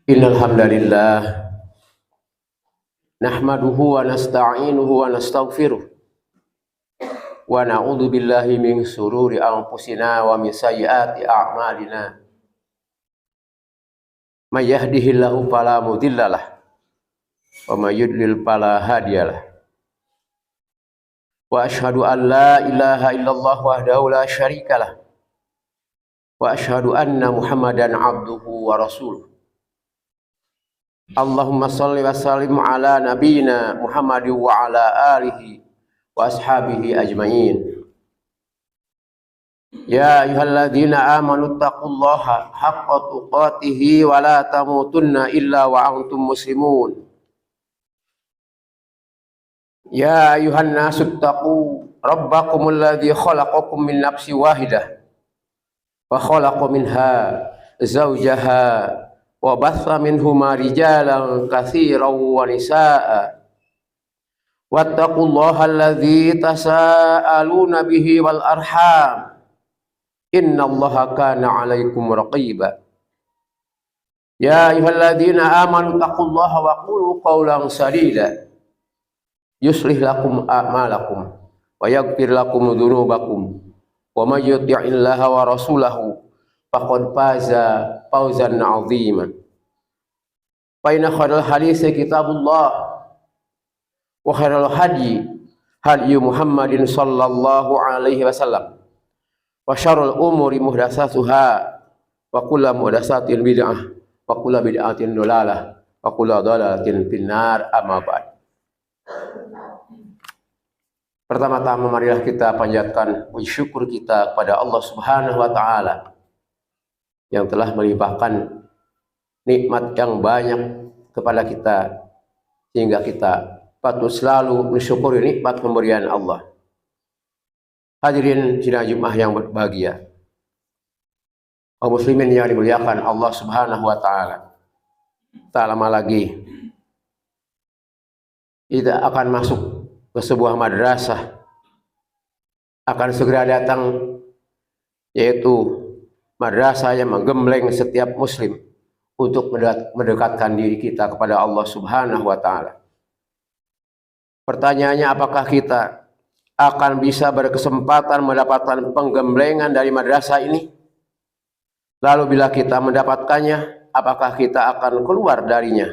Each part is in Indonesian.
Innal hamdalillah nahmaduhu wa nasta'inuhu wa nastaghfiruh wa na'udzu billahi min sururi anfusina wa min sayyiati a'malina. May yahdihillahu fala mudhillalah wa may yudlil fala hadiyalah. Wa asyhadu an la ilaha illallah wahdahu la syarikalah wa asyhadu anna Muhammadan abduhu wa rasuluh. Allahumma sholli wa sallim ala nabiyyina Muhammadin wa ala alihi wa ashabihi ajmain. Ya ayyuhalladzina amanu taqullaha haqqa tuqatih wa la tamutunna illa wa antum muslimun. Ya ayyuhan nasu taqu rabbakumul ladzi khalaqakum min nafsin wahidah wa khalaqa minha zawjaha wa batha minhuma rijalan katsiran wa nisaa. Wattaqullaha alladzi tasaaluna bihi wal arham. Innallaha kana 'alaikum raqiba. Ya ayyuhalladzina amanu taqullaha wa qulu qawlan sadida. Yuslih lakum a'malakum wa yaghfir lakum dzunubakum. Wa may yuti'illaha wa rasulahu faqad faza fawzan 'aziman. Fa inna khairal haditsi kitabullah wa khairal hadi hadi Muhammadin sallallahu alaihi wasallam wa syarrul umuri muhdatsatuha wa kullu muhdatsatin bid'ah wa kullu bid'atin dhalalah wa kullu dhalalatin finnar. Amma ba'd. Pertama-tama marilah kita panjatkan puji syukur kita kepada Allah Subhanahu wa taala yang telah melimpahkan nikmat yang banyak kepada kita sehingga kita patut selalu mensyukuri nikmat pemberian Allah. Hadirin sidang Jumat yang berbahagia, kaum muslimin yang dimuliakan Allah Subhanahu wa taala. Tak lama lagi kita akan masuk ke sebuah madrasah, akan segera datang, yaitu madrasah yang menggembleng setiap muslim untuk mendekatkan diri kita kepada Allah Subhanahu wa taala. Pertanyaannya, apakah kita akan bisa berkesempatan mendapatkan penggemblengan dari madrasah ini? Lalu bila kita mendapatkannya, apakah kita akan keluar darinya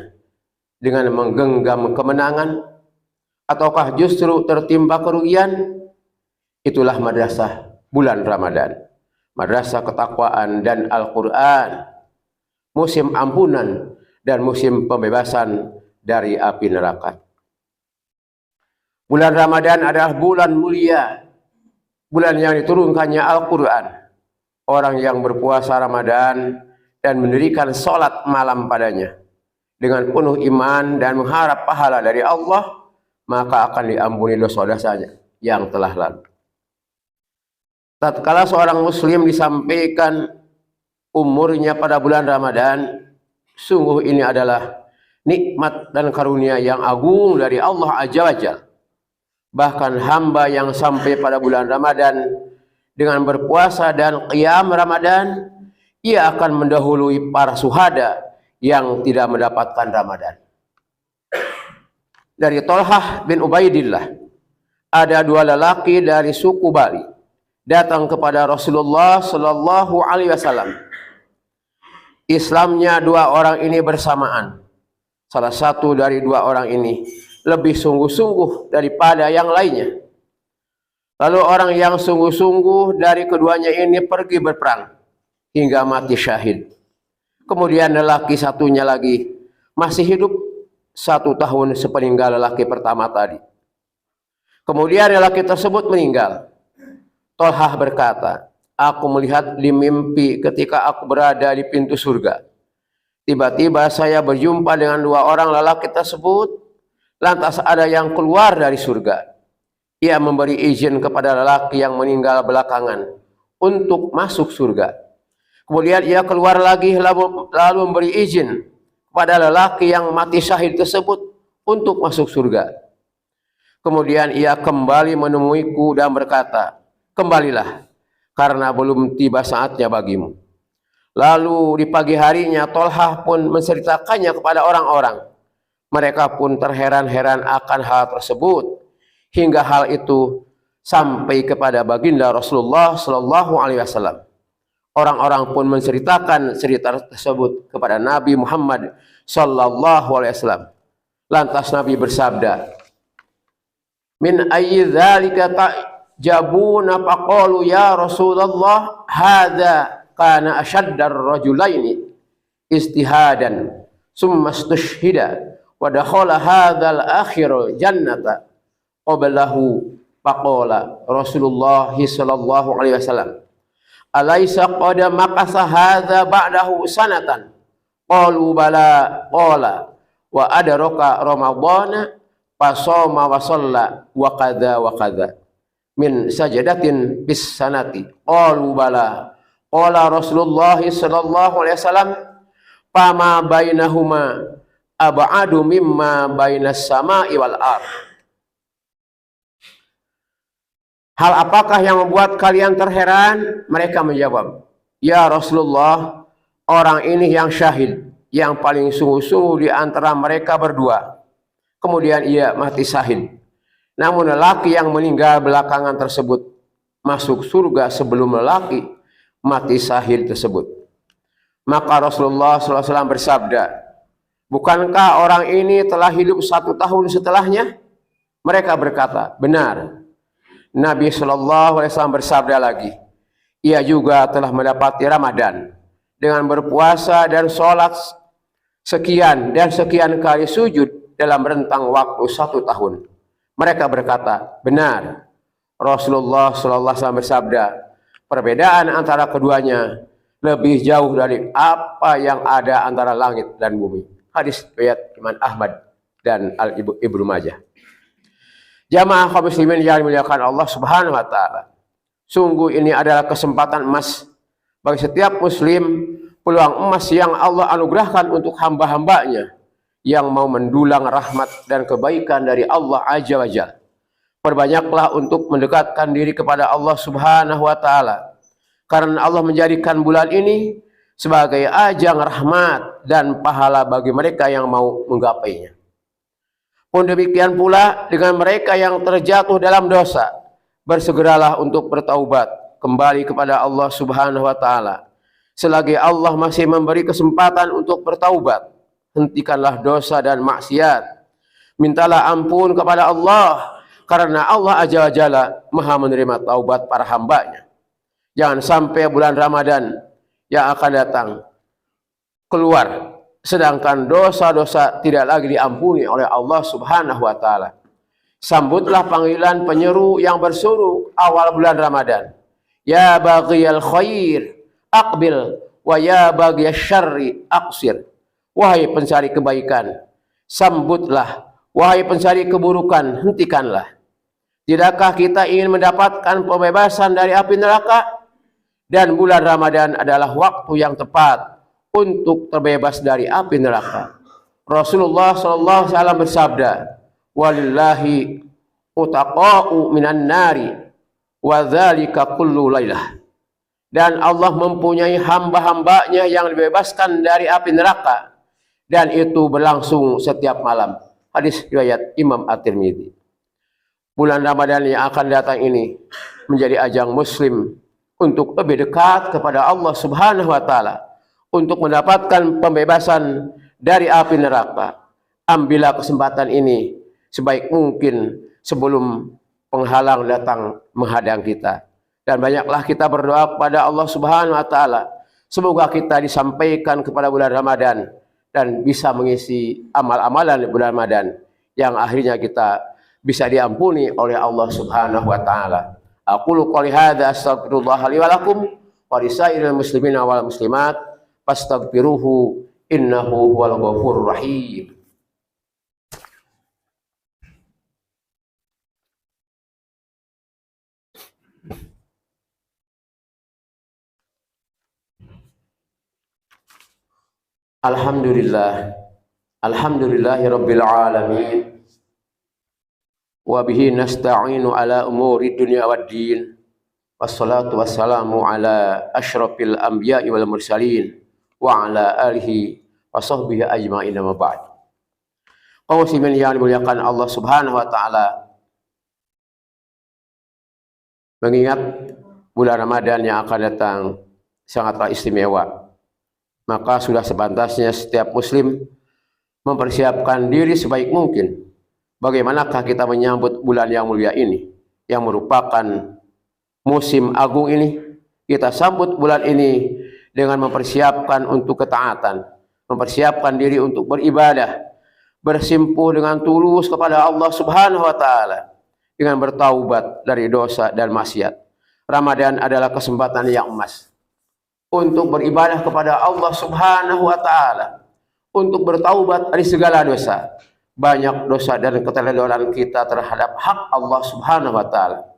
dengan menggenggam kemenangan ataukah justru tertimpa kerugian? Itulah madrasah bulan Ramadan, madrasah ketakwaan dan Al-Quran, musim ampunan dan musim pembebasan dari api neraka. Bulan Ramadan adalah bulan mulia, bulan yang diturunkannya Al-Quran. Orang yang berpuasa Ramadan dan mendirikan sholat malam padanya dengan penuh iman dan mengharap pahala dari Allah, maka akan diampuni dosa-dosanya yang telah lalu. Tatkala seorang muslim disampaikan umurnya pada bulan Ramadan, sungguh ini adalah nikmat dan karunia yang agung dari Allah Azza wa Jalla. Bahkan hamba yang sampai pada bulan Ramadan dengan berpuasa dan qiyam Ramadan, ia akan mendahului para syuhada yang tidak mendapatkan Ramadan. Dari Thalhah bin Ubaidillah, ada dua lelaki dari suku Bali datang kepada Rasulullah sallallahu alaihi wasallam. Islamnya dua orang ini bersamaan. Salah satu dari dua orang ini lebih sungguh-sungguh daripada yang lainnya. Lalu orang yang sungguh-sungguh dari keduanya ini pergi berperang hingga mati syahid. Kemudian lelaki satunya lagi masih hidup 1 tahun sepeninggal lelaki pertama tadi. Kemudian lelaki tersebut meninggal. Thalhah berkata, aku melihat di mimpi ketika aku berada di pintu surga. Tiba-tiba saya berjumpa dengan dua orang lelaki tersebut. Lantas ada yang keluar dari surga. Ia memberi izin kepada lelaki yang meninggal belakangan untuk masuk surga. Kemudian ia keluar lagi lalu memberi izin kepada lelaki yang mati syahid tersebut untuk masuk surga. Kemudian ia kembali menemuiku dan berkata, kembalilah karena belum tiba saatnya bagimu. Lalu di pagi harinya Tolhah pun menceritakannya kepada orang-orang. Mereka pun terheran-heran akan hal tersebut, hingga hal itu sampai kepada baginda Rasulullah Shallallahu Alaihi Wasallam. Orang-orang pun menceritakan cerita tersebut kepada Nabi Muhammad Shallallahu Alaihi Wasallam. Lantas Nabi bersabda, "Min ayyi dzalika ta'jabuna?" Faqalu ya Rasulullah, hadza kana ashaddar rajulaini istihadan summa istushhida wa dakhala hadzal akhir jannata qablahu. Faqala Rasulullah sallallahu alaihi wasallam, "Alaysa qad makasa hadza ba'dahu sanatan?" Qalu bala. Qala wa adraka ramadhana fasoma wa shalla wa kadza wa kadza min sajadatin bis sanati. Qalu bala. Qala Rasulullah sallallahu alaihi wasallam, "Fama bainahuma ab'adu mimma bainas sama'i wal ardh." Hal apakah yang membuat kalian terheran? Mereka menjawab, "Ya Rasulullah, orang ini yang syahid, yang paling sungguh-sungguh di antara mereka berdua. Kemudian ia mati syahid. Namun lelaki yang meninggal belakangan tersebut masuk surga sebelum lelaki mati syahid tersebut." Maka Rasulullah SAW bersabda, "Bukankah orang ini telah hidup 1 tahun setelahnya?" Mereka berkata, "Benar." Nabi SAW bersabda lagi, "Ia juga telah mendapati Ramadan dengan berpuasa dan sholat sekian dan sekian kali sujud dalam rentang waktu 1 tahun." Mereka berkata, "Benar." Rasulullah SAW bersabda, "Perbedaan antara keduanya lebih jauh dari apa yang ada antara langit dan bumi." Hadis riwayat Imam Ahmad dan Ibnu Majah. Jamaah kaum muslimin yang dimuliakan Allah Subhanahu wa taala. Sungguh ini adalah kesempatan emas bagi setiap muslim, peluang emas yang Allah anugerahkan untuk hamba-hambanya yang mau mendulang rahmat dan kebaikan dari Allah Azza wa Jalla. Perbanyaklah untuk mendekatkan diri kepada Allah Subhanahu wa taala, karena Allah menjadikan bulan ini sebagai ajang rahmat dan pahala bagi mereka yang mau menggapainya. Pun demikian pula dengan mereka yang terjatuh dalam dosa, bersegeralah untuk bertaubat kembali kepada Allah Subhanahu wa taala. Selagi Allah masih memberi kesempatan untuk bertaubat, hentikanlah dosa dan maksiat. Mintalah ampun kepada Allah, karena Allah Azza wa Jalla Maha menerima taubat para hambanya. Jangan sampai bulan Ramadan yang akan datang keluar sedangkan dosa-dosa tidak lagi diampuni oleh Allah Subhanahu wa taala. Sambutlah panggilan penyeru yang bersuruh awal bulan Ramadan. Ya baghiyal khair aqbil wa ya baghiyasy syarri aqsir. Wahai pencari kebaikan, sambutlah. Wahai pencari keburukan, hentikanlah. Tidakkah kita ingin mendapatkan pembebasan dari api neraka? Dan bulan Ramadan adalah waktu yang tepat untuk terbebas dari api neraka. Rasulullah SAW bersabda, "Walillahi utaqa'u minan nari wa dzalika kullu lailah." Dan Allah mempunyai hamba-hambanya yang dibebaskan dari api neraka, dan itu berlangsung setiap malam. Hadis riwayat Imam At-Tirmidzi. Bulan Ramadan yang akan datang ini menjadi ajang muslim untuk lebih dekat kepada Allah Subhanahu wa taala, untuk mendapatkan pembebasan dari api neraka. Ambillah kesempatan ini sebaik mungkin sebelum penghalang datang menghadang kita. Dan banyaklah kita berdoa kepada Allah Subhanahu wa taala, semoga kita disampaikan kepada bulan Ramadan dan bisa mengisi amal-amalan bulan Ramadan yang akhirnya kita bisa diampuni oleh Allah Subhanahu wa taala. Aqulu qouli hadza astaghfirullah li wa lakum wa lisairil muslimina wal muslimat fastaghfiruhu innahu huwal ghafurur rahim. Alhamdulillahi rabbil alamin, wa bihi nasta'inu ala umuri dunya waddin, wassalatu wassalamu ala asyrafil anbiya'i wal mursalin wa ala alihi wa sahbihi ajma'in amma ba'd. Kaum muslimin yang dimuliakan Allah Subhanahu wa taala, mengingat bulan Ramadan yang akan datang sangatlah istimewa, maka sudah sepantasnya setiap muslim mempersiapkan diri sebaik mungkin. Bagaimanakah kita menyambut bulan yang mulia ini, yang merupakan musim agung ini? Kita sambut bulan ini dengan mempersiapkan untuk ketaatan, mempersiapkan diri untuk beribadah, bersimpuh dengan tulus kepada Allah Subhanahu wa taala dengan bertaubat dari dosa dan maksiat. Ramadan adalah kesempatan yang emas untuk beribadah kepada Allah Subhanahu wa taala, untuk bertaubat dari segala dosa. Banyak dosa dan keteledoran kita terhadap hak Allah Subhanahu wa taala.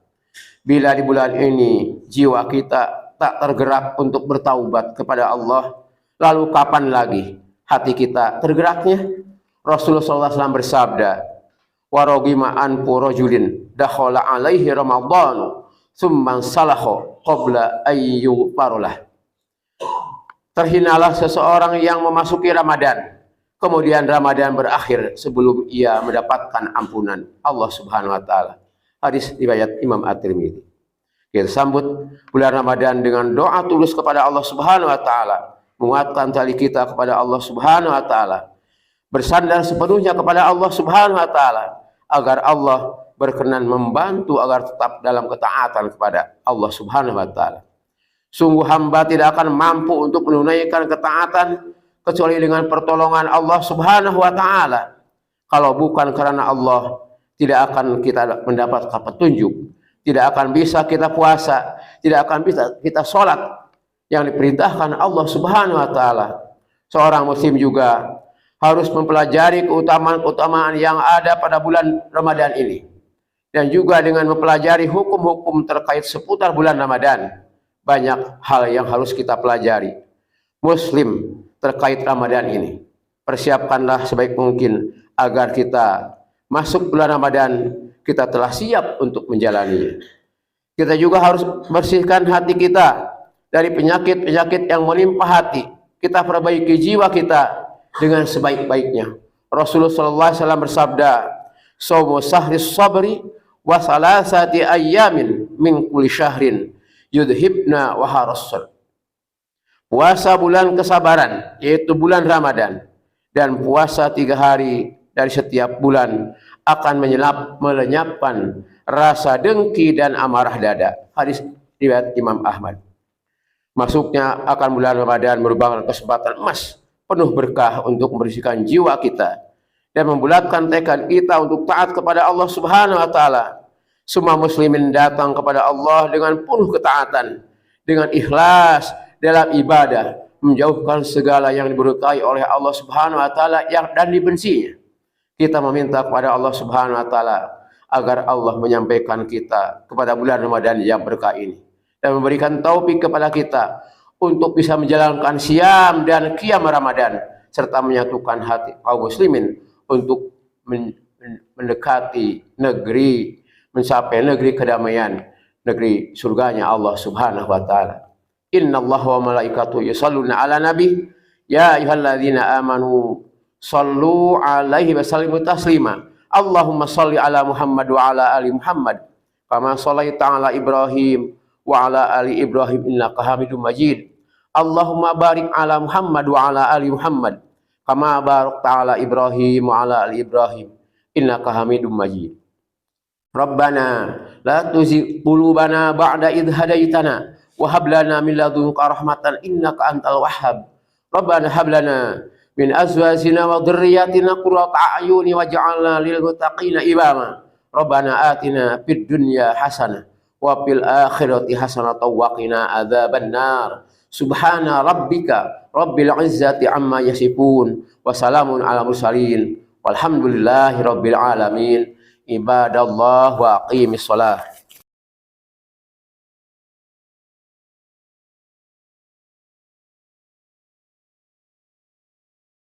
Bila di bulan ini jiwa kita tak tergerak untuk bertaubat kepada Allah, lalu kapan lagi hati kita tergeraknya? Rasulullah SAW bersabda, wa ragima anfu rajulin dakhala alaihi ramadhan tsumma salaha qabla ayyu farulah. Terhinalah seseorang yang memasuki Ramadan, kemudian Ramadan berakhir sebelum ia mendapatkan ampunan Allah Subhanahu wa taala. Hadis riwayat Imam At-Tirmidzi. Kita sambut bulan Ramadan dengan doa tulus kepada Allah Subhanahu wa taala, menguatkan tali kita kepada Allah Subhanahu wa taala, bersandar sepenuhnya kepada Allah Subhanahu wa taala agar Allah berkenan membantu agar tetap dalam ketaatan kepada Allah Subhanahu wa taala. Sungguh hamba tidak akan mampu untuk menunaikan ketaatan kecuali dengan pertolongan Allah Subhanahu wa taala. Kalau bukan karena Allah, tidak akan kita mendapatkan petunjuk, tidak akan bisa kita puasa, tidak akan bisa kita sholat yang diperintahkan Allah Subhanahu wa taala. Seorang muslim juga harus mempelajari keutamaan-keutamaan yang ada pada bulan Ramadan ini, dan juga dengan mempelajari hukum-hukum terkait seputar bulan Ramadan. Banyak hal yang harus kita pelajari muslim terkait Ramadan ini. Persiapkanlah sebaik mungkin agar kita masuk bulan Ramadan, kita telah siap untuk menjalaninya. Kita juga harus bersihkan hati kita dari penyakit-penyakit yang menimpa hati. Kita perbaiki jiwa kita dengan sebaik-baiknya. Rasulullah SAW bersabda, "Shaumu sahris sabri wa salasati ayyamin min kulli syahrin yudhibna wa harassan." Puasa bulan kesabaran, yaitu bulan Ramadan, dan puasa 3 hari dari setiap bulan akan melenyapkan rasa dengki dan amarah dada. Hadis riwayat Imam Ahmad. Masuknya akan bulan Ramadan merupakan kesempatan emas penuh berkah untuk membersihkan jiwa kita dan membulatkan tekad kita untuk taat kepada Allah Subhanahu wa taala. Semua muslimin datang kepada Allah dengan penuh ketaatan, dengan ikhlas dalam ibadah, menjauhkan segala yang diberkahi oleh Allah Subhanahu wa taala dan dibencinya. Kita meminta kepada Allah Subhanahu wa taala agar Allah menyampaikan kita kepada bulan Ramadan yang berkah ini dan memberikan taufik kepada kita untuk bisa menjalankan siam dan qiyam Ramadan, serta menyatukan hati kaum muslimin untuk mendekati negeri, mencapai negeri kedamaian, negeri surganya Allah Subhanahu wa taala. Innallaha wa malaikatahu yusholluna 'alan nabi ya ayyuhalladzina amanu shallu 'alaihi wa sallimu taslima. Allahumma shalli 'ala Muhammad wa 'ala ali Muhammad kama shallaita 'ala Ibrahim wa 'ala ali Ibrahim innaka Hamidum Majid. Allahumma barik 'ala Muhammad wa 'ala ali Muhammad kama barakta 'ala Ibrahim wa 'ala ali Ibrahim innaka Hamidum Majid. Rabbana la tuzigh qulubana ba'da idh hadaitana wa hab lana min ladunka rahmatan innaka antal wahhab. Rabbana hab lana min azwajina wa dhurriyyatina qurrata a'yuni waj'alna lil muttaqina imama. Rabbana atina fid dunya hasanah wa fil akhirati hasanah wa qina adzaban nar. Subhana rabbika rabbil izzati amma yasifun wa salamun ala mursalin walhamdulillahi rabbil alamin. Ibadallah wa aqimis shalah.